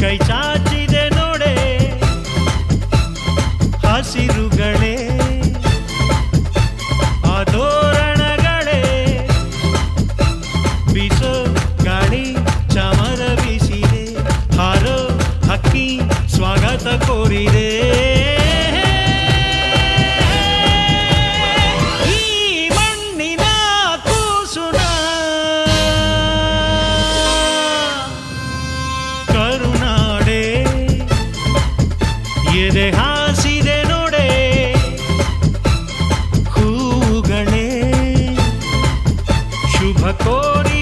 ಕೈ ಚಾಚಿದೆ ನೋಡೆ ಹಸಿರುಗಳೇ ಆ ತೋರಣಗಳೇ ಬೀಸೋ ಗಾಳಿ ಚಮರ ಬೀಸಿದೆ ಹಾರೋ ಹಕ್ಕಿ ಸ್ವಾಗತ ಕೋರಿದೆ ಎದೆ ಹಾಸಿದೆ ನೋಡೆ ಹೂಗಳೇ ಶುಭ ಕೋರಿ